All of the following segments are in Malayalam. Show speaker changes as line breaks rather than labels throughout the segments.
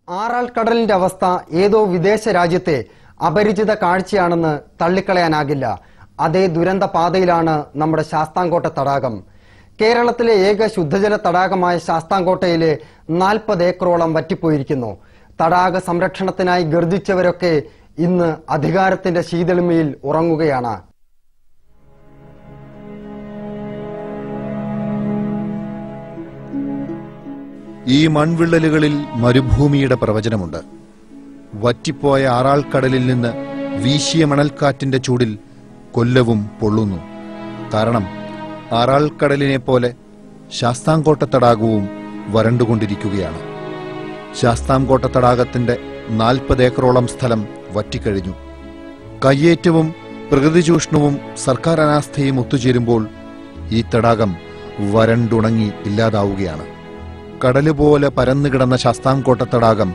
ആറാൾക്കടലിന്റെ അവസ്ഥ ഏതോ വിദേശ രാജ്യത്തെ അപരിചിത കാഴ്ചയാണെന്ന് തള്ളിക്കളയാനാകില്ല. അതേ ദുരന്ത പാതയിലാണ് നമ്മുടെ ശാസ്താംകോട്ട തടാകം. കേരളത്തിലെ ഏക ശുദ്ധജല തടാകമായ ശാസ്താംകോട്ടയിലെ 40 ഏക്കറോളം വറ്റിപ്പോയിരിക്കുന്നു. തടാക സംരക്ഷണത്തിനായി ഗർജിച്ചവരൊക്കെ ഇന്ന് അധികാരത്തിന്റെ ശീതളിമയിൽ ഉറങ്ങുകയാണ്.
ഈ മൺവിള്ളലുകളിൽ മരുഭൂമിയുടെ പ്രവചനമുണ്ട്. വറ്റിപ്പോയ ആറാൾക്കടലിൽ നിന്ന് വീശിയ മണൽക്കാറ്റിന്റെ ചൂടിൽ കൊല്ലവും പൊള്ളുന്നു. കാരണം ആറാൾക്കടലിനെ പോലെ ശാസ്താംകോട്ട തടാകവും വരണ്ടുകൊണ്ടിരിക്കുകയാണ്. ശാസ്താംകോട്ട തടാകത്തിന്റെ 40 ഏക്കറോളം സ്ഥലം വറ്റിക്കഴിഞ്ഞു. കയ്യേറ്റവും പ്രകൃതി ചൂഷണവും സർക്കാർ അനാസ്ഥയും ഒത്തുചേരുമ്പോൾ ഈ തടാകം വരണ്ടുണങ്ങി ഇല്ലാതാവുകയാണ്. കടലുപോലെ പരന്നുകിടന്ന ശാസ്താംകോട്ട തടാകം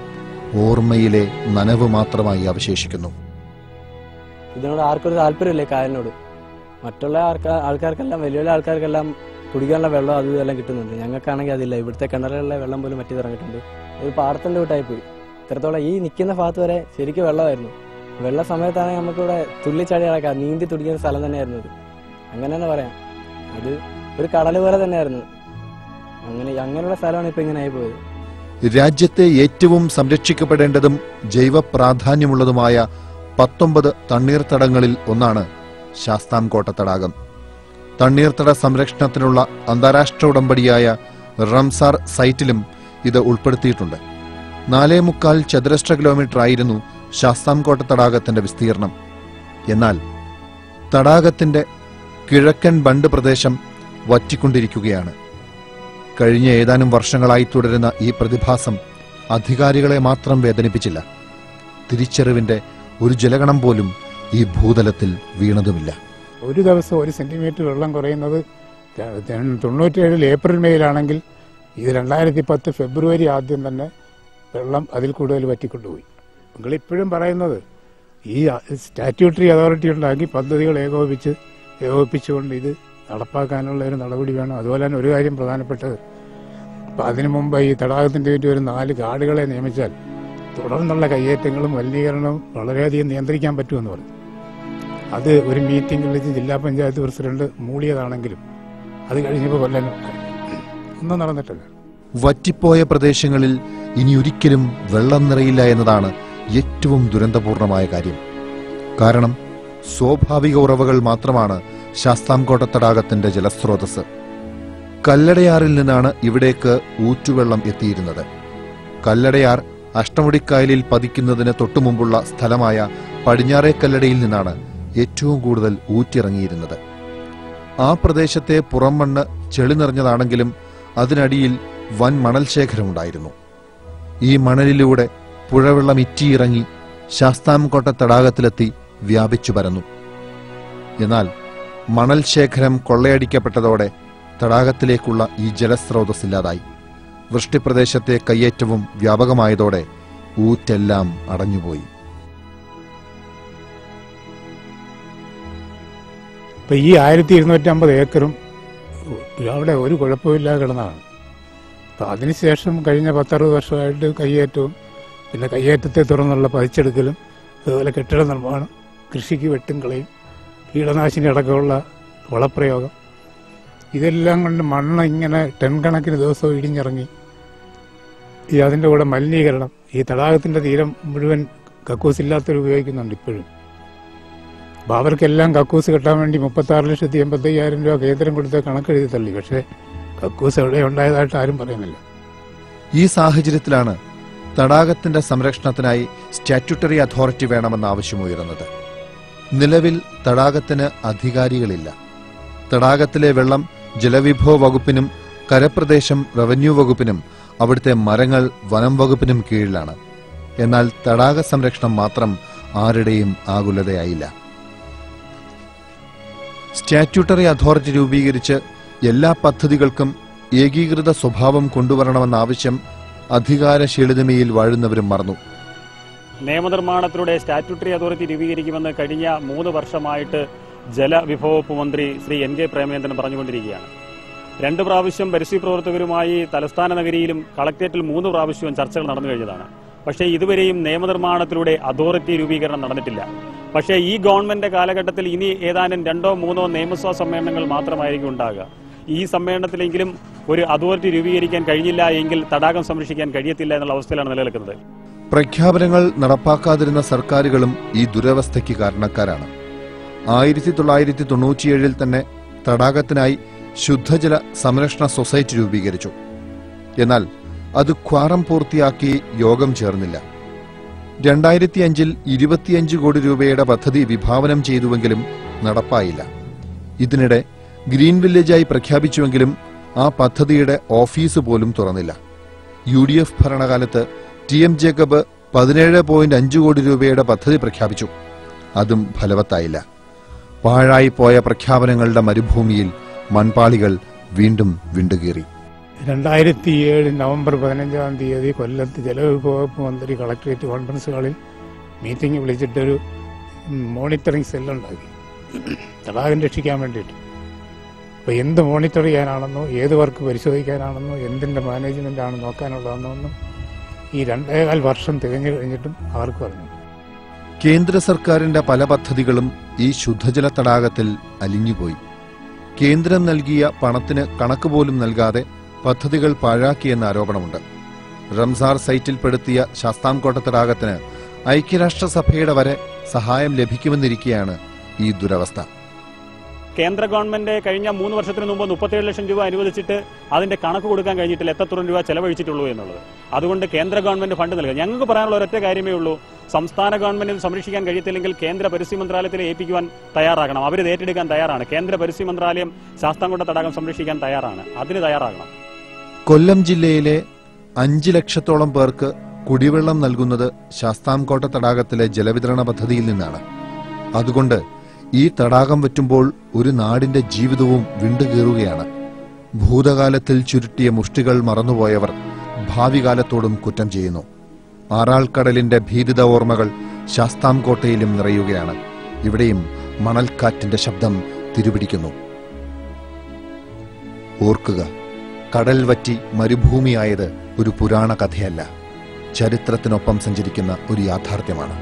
ഓർമ്മയിലെ നനവ് മാത്രമായി അവശേഷിക്കുന്നു.
ഇതിനോട് ആർക്കൊരു താല്പര്യമില്ലേ കായലിനോട്. മറ്റുള്ള ആൾക്കാർക്കെല്ലാം വലിയ വലിയ ആൾക്കാർക്കെല്ലാം കുടിക്കാനുള്ള വെള്ളം അതും ഇതെല്ലാം കിട്ടുന്നുണ്ട്. ഞങ്ങൾക്കാണെങ്കിൽ അതില്ല. ഇവിടുത്തെ കിണറിലുള്ള വെള്ളം പോലും വറ്റി തുടങ്ങിയിട്ടുണ്ട്. ഒരു പാടത്തിന്റെ വീട്ടായി പോയി. ഇത്രത്തോളം ഈ നിൽക്കുന്ന ഭാഗത്ത് വരെ ശരിക്കും വെള്ളമായിരുന്നു. വെള്ള സമയത്താണെങ്കിൽ നമുക്കിവിടെ തുള്ളിച്ചാടി നടക്കാം. നീന്തി തുടിക്കുന്ന സ്ഥലം തന്നെയായിരുന്നു ഇത്. അങ്ങനെ തന്നെ പറയാം. അത് ഒരു കടൽ പോലെ തന്നെയായിരുന്നു. അങ്ങനെയുള്ള സ്ഥലമാണ് ഇപ്പൊ ഇങ്ങനെ ആയി പോയത്.
രാജ്യത്തെ ഏറ്റവും സംരക്ഷിക്കപ്പെടേണ്ടതും ജൈവ പ്രാധാന്യമുള്ളതുമായ 19 തണ്ണീർത്തടങ്ങളിൽ ഒന്നാണ് ശാസ്താംകോട്ട തടാകം. തണ്ണീർത്തട സംരക്ഷണത്തിനുള്ള അന്താരാഷ്ട്ര ഉടമ്പടിയായ റംസാർ സൈറ്റിലും ഇത് ഉൾപ്പെടുത്തിയിട്ടുണ്ട്. 4.25 ചതുരശ്ര കിലോമീറ്റർ ആയിരുന്നു ശാസ്താംകോട്ട തടാകത്തിന്റെ വിസ്തീർണം. എന്നാൽ തടാകത്തിന്റെ കിഴക്കൻ ബണ്ട് പ്രദേശം വറ്റിക്കൊണ്ടിരിക്കുകയാണ്. കഴിഞ്ഞ ഏതാനും വർഷങ്ങളായി തുടരുന്ന ഈ പ്രതിഭാസം അധികാരികളെ മാത്രം വേദനിപ്പിച്ചില്ല. തിരിച്ചറിവിന്റെ ഒരു ജലഗണം പോലും ഈ ഭൂതലത്തിൽ വീണതുമില്ല.
ഒരു ദിവസം 1 സെന്റിമീറ്റർ വെള്ളം കുറയുന്നത് 97 ഏപ്രിൽ മെയിലാണെങ്കിൽ ഇത് 2010 ഫെബ്രുവരി ആദ്യം തന്നെ വെള്ളം അതിൽ കൂടുതൽ വറ്റിക്കൊണ്ടുപോയി. നിങ്ങളിപ്പോഴും പറയുന്നത് ഈ സ്റ്റാറ്റ്യൂട്ടറി അതോറിറ്റി ഉണ്ടാക്കി പദ്ധതികൾ ഏകോപിപ്പിച്ചുകൊണ്ട് ഇത് നടപ്പാക്കാനുള്ള ഒരു നടപടി വേണം. അതുപോലെ തന്നെ ഒരു കാര്യം പ്രധാനപ്പെട്ടത്, അപ്പം അതിനു മുമ്പ് ഈ തടാകത്തിൻ്റെ ചുറ്റും ഒരു 4 ഗാർഡുകളെ നിയമിച്ചാൽ തുടർന്നുള്ള കയ്യേറ്റങ്ങളും മലിനീകരണവും വളരെയധികം നിയന്ത്രിക്കാൻ പറ്റുമെന്ന് പറഞ്ഞു. അത് ഒരു മീറ്റിംഗ് വിളിച്ച് ജില്ലാ പഞ്ചായത്ത് പ്രസിഡന്റ് മൂളിയതാണെങ്കിലും അത് കഴിഞ്ഞപ്പോൾ ഒന്നും നടന്നിട്ടില്ല.
വറ്റിപ്പോയ പ്രദേശങ്ങളിൽ ഇനി ഒരിക്കലും വെള്ളം നിറയില്ല എന്നതാണ് ഏറ്റവും ദുരന്തപൂർണമായ കാര്യം. കാരണം സ്വാഭാവിക ഉറവകൾ മാത്രമാണ് ശാസ്താംകോട്ട തടാകത്തിന്റെ ജലസ്രോതസ്. കല്ലടയാറിൽ നിന്നാണ് ഇവിടേക്ക് ഊറ്റുവെള്ളം എത്തിയിരുന്നത്. കല്ലടയാർ അഷ്ടമുടിക്കായലിൽ പതിക്കുന്നതിന് തൊട്ടുമുമ്പുള്ള സ്ഥലമായ പടിഞ്ഞാറേ കല്ലടയിൽ നിന്നാണ് ഏറ്റവും കൂടുതൽ ഊറ്റിറങ്ങിയിരുന്നത്. ആ പ്രദേശത്തെ പുറം മണ്ണ് ചെളി നിറഞ്ഞതാണെങ്കിലും അതിനടിയിൽ വൻ മണൽ ശേഖരമുണ്ടായിരുന്നു. ഈ മണലിലൂടെ പുഴവെള്ളം ഇറ്റിയിറങ്ങി ശാസ്താംകോട്ട തടാകത്തിലെത്തി വ്യാപിച്ചു പരന്നു. എന്നാൽ മണൽ ശേഖരം കൊള്ളയടിക്കപ്പെട്ടതോടെ തടാകത്തിലേക്കുള്ള ഈ ജലസ്രോതസ് ഇല്ലാതായി. വൃഷ്ടിപ്രദേശത്തെ കയ്യേറ്റവും വ്യാപകമായതോടെ ഊറ്റെല്ലാം അടഞ്ഞുപോയി.
ഇപ്പം ഈ 1250 ഏക്കറും അവിടെ ഒരു കുഴപ്പമില്ലാതെ കിടന്നതാണ്. അപ്പം അതിനുശേഷം കഴിഞ്ഞ 10-60 വർഷമായിട്ട് കയ്യേറ്റവും പിന്നെ കയ്യേറ്റത്തെ തുടർന്നുള്ള പതിച്ചെടുക്കലും അതുപോലെ കെട്ടിട നിർമ്മാണം, കൃഷിക്ക് വെട്ടും കളയും, കീടനാശിനി അടക്കമുള്ള വളപ്രയോഗം, ഇതെല്ലാം കൊണ്ട് മണ്ണ് ഇങ്ങനെ ടൺ കണക്കിന് ദിവസവും ഇടിഞ്ഞിറങ്ങി. അതിൻ്റെ കൂടെ മലിനീകരണം, ഈ തടാകത്തിൻ്റെ തീരം മുഴുവൻ കക്കൂസ് ഇല്ലാത്തവർ ഉപയോഗിക്കുന്നുണ്ട് ഇപ്പോഴും. അപ്പോൾ അവർക്കെല്ലാം കക്കൂസ് കെട്ടാൻ വേണ്ടി 36,85,000 രൂപ കേന്ദ്രം കൊടുത്ത് കണക്കെഴുതി തള്ളി. പക്ഷേ കക്കൂസ് എവിടെ ഉണ്ടായതായിട്ട് ആരും പറയുന്നില്ല.
ഈ സാഹചര്യത്തിലാണ് തടാകത്തിന്റെ സംരക്ഷണത്തിനായി സ്റ്റാറ്റ്യൂട്ടറി അതോറിറ്റി വേണമെന്ന ആവശ്യമുയർന്നത്. നിലവിൽ തടാകത്തിന് അധികാരികളില്ല. തടാകത്തിലെ വെള്ളം ജലവിഭവ വകുപ്പിനും കരപ്രദേശം റവന്യൂ വകുപ്പിനും അവിടുത്തെ മരങ്ങൾ വനം വകുപ്പിനും കീഴിലാണ്. എന്നാൽ തടാക സംരക്ഷണം മാത്രം ആരുടെയും ആകുലതയായില്ല. സ്റ്റാറ്റ്യൂട്ടറി അതോറിറ്റി രൂപീകരിച്ച് എല്ലാ പദ്ധതികൾക്കും ഏകീകൃത സ്വഭാവം കൊണ്ടുവരണമെന്ന ആവശ്യം അധികാരശീലിതമയിൽ വാഴുന്നവരും മറന്നു.
നിയമനിർമ്മാണത്തിലൂടെ സ്റ്റാറ്റ്യൂട്ടറി അതോറിറ്റി രൂപീകരിക്കുമെന്ന് കഴിഞ്ഞ 3 വർഷമായിട്ട് ജലവിഭവ വകുപ്പ് മന്ത്രി ശ്രീ NK പ്രേമചന്ദ്രൻ പറഞ്ഞുകൊണ്ടിരിക്കുകയാണ്. 2 പ്രാവശ്യം പരിസ്ഥിതി പ്രവർത്തകരുമായി തലസ്ഥാന നഗരിയിലും കളക്ടറേറ്റിൽ 3 പ്രാവശ്യവും ചർച്ചകൾ നടന്നു കഴിഞ്ഞതാണ്. പക്ഷേ ഇതുവരെയും നിയമനിർമ്മാണത്തിലൂടെ അതോറിറ്റി രൂപീകരണം നടന്നിട്ടില്ല. പക്ഷേ ഈ ഗവൺമെന്റ് കാലഘട്ടത്തിൽ ഇനി ഏതാനും 2-3 നിയമസഭാ സമ്മേളനങ്ങൾ മാത്രമായിരിക്കും ഉണ്ടാകുക. ഈ സമ്മേളനത്തിലെങ്കിലും ഒരു അതോറിറ്റി രൂപീകരിക്കാൻ കഴിഞ്ഞില്ല എങ്കിൽ തടാകം സംരക്ഷിക്കാൻ കഴിയത്തില്ല എന്നുള്ള അവസ്ഥയിലാണ് നിലനിൽക്കുന്നത്.
പ്രഖ്യാപനങ്ങൾ നടപ്പാക്കാതിരുന്ന സർക്കാരുകളും ഈ ദുരവസ്ഥയ്ക്ക് കാരണക്കാരാണ്. 1997 തന്നെ തടാകത്തിനായി ശുദ്ധജല സംരക്ഷണ സൊസൈറ്റി രൂപീകരിച്ചു. എന്നാൽ അത് ക്വാറം പൂർത്തിയാക്കി യോഗം ചേർന്നില്ല. 2005 25 കോടി രൂപയുടെ പദ്ധതി വിഭാവനം ചെയ്തുവെങ്കിലും നടപ്പായില്ല. ഇതിനിടെ ഗ്രീൻ വില്ലേജായി പ്രഖ്യാപിച്ചുവെങ്കിലും ആ പദ്ധതിയുടെ ഓഫീസ് പോലും തുറന്നില്ല. UDF ഭരണകാലത്ത് TM ജേക്കബ് 17.5 കോടി രൂപയുടെ പദ്ധതി പ്രഖ്യാപിച്ചു. അതും ഫലവത്തായില്ല. പാഴായി പോയ പ്രഖ്യാപനങ്ങളുടെ മരുഭൂമിയിൽ മൺപാളികൾ വീണ്ടും വിണ്ടുകീറി.
2007 നവംബർ 15-ാം തീയതി കൊല്ലത്ത് ജലവിഭവ വകുപ്പ് മന്ത്രി കളക്ടറേറ്റ് കോൺഫറൻസ് ഹാളിൽ മീറ്റിംഗ് വിളിച്ചിട്ടൊരു മോണിറ്ററിംഗ് സെല്ലുണ്ടാക്കി തടാകം രക്ഷിക്കാൻ വേണ്ടിയിട്ട്. അപ്പോൾ എന്ത് മോണിറ്റർ ചെയ്യാനാണെന്നോ ഏത് വർക്ക് പരിശോധിക്കാനാണെന്നോ എന്തിൻ്റെ മാനേജ്മെൻ്റാണ് നോക്കാനുള്ളതെന്നൊന്നും ഈ 2.25 വർഷം തികഞ്ഞു കഴിഞ്ഞിട്ടും അവർക്ക് പറഞ്ഞു.
കേന്ദ്ര സർക്കാരിന്റെ പല പദ്ധതികളും ഈ ശുദ്ധജല തടാകത്തിൽ അലിഞ്ഞുപോയി. കേന്ദ്രം നൽകിയ പണത്തിന് കണക്ക് പോലും നൽകാതെ പദ്ധതികൾ പാഴാക്കിയെന്ന ആരോപണമുണ്ട്. റംസാർ സൈറ്റിൽപ്പെടുത്തിയ ശാസ്താംകോട്ട തടാകത്തിന് ഐക്യരാഷ്ട്രസഭയുടെ വരെ സഹായം ലഭിക്കുമെന്നിരിക്കെയാണ് ഈ ദുരവസ്ഥ.
കേന്ദ്ര ഗവൺമെന്റ് കഴിഞ്ഞ 3 വർഷത്തിന് മുമ്പ് 37 ലക്ഷം രൂപ അനുവദിച്ചിട്ട് അതിന്റെ കണക്ക് കൊടുക്കാൻ കഴിഞ്ഞിട്ടില്ല എത്രത്തോളം രൂപ ചെലവഴിച്ചിട്ടുള്ളൂ എന്നുള്ളത്. അതുകൊണ്ട് കേന്ദ്ര ഗവൺമെന്റ് ഫണ്ട് നൽകുക. ഞങ്ങൾക്ക് പറയാനുള്ള ഒരൊറ്റ കാര്യമേ ഉള്ളൂ, സംസ്ഥാന ഗവൺമെന്റിന് സംരക്ഷിക്കാൻ കഴിയത്തില്ലെങ്കിൽ കേന്ദ്ര പരിസ്ഥിതി മന്ത്രാലയത്തിൽ ഏൽപ്പിക്കുവാൻ തയ്യാറാകണം. അവർ ഏറ്റെടുക്കാൻ തയ്യാറാണ്. കേന്ദ്ര പരിസ്ഥിതി മന്ത്രാലയം ശാസ്താംകോട്ട തടാകം സംരക്ഷിക്കാൻ തയ്യാറാണ്. അതിന് തയ്യാറാകണം.
കൊല്ലം ജില്ലയിലെ 5 ലക്ഷത്തോളം പേർക്ക് കുടിവെള്ളം നൽകുന്നത് ശാസ്താംകോട്ട തടാകത്തിലെ ജലവിതരണ പദ്ധതിയിൽ നിന്നാണ്. അതുകൊണ്ട് ഈ തടാകം വറ്റുമ്പോൾ ഒരു നാടിന്റെ ജീവിതവും വിണ്ടുകീറുകയാണ്. ഭൂതകാലത്തിൽ ചുരുട്ടിയ മുഷ്ടികൾ മറന്നുപോയവർ ഭാവി കാലത്തോടും കുറ്റം ചെയ്യുന്നു. ആറാൾക്കടലിന്റെ ഭീതിത ഓർമ്മകൾ ശാസ്താംകോട്ടയിലും നിറയുകയാണ്. ഇവിടെയും മണൽക്കാറ്റിന്റെ ശബ്ദം തിരുപിടിക്കുന്നു. ഓർക്കുക, കടൽ വറ്റി മരുഭൂമിയായത് ഒരു പുരാണ കഥയല്ല, ചരിത്രത്തിനൊപ്പം സഞ്ചരിക്കുന്ന ഒരു യാഥാർത്ഥ്യമാണ്.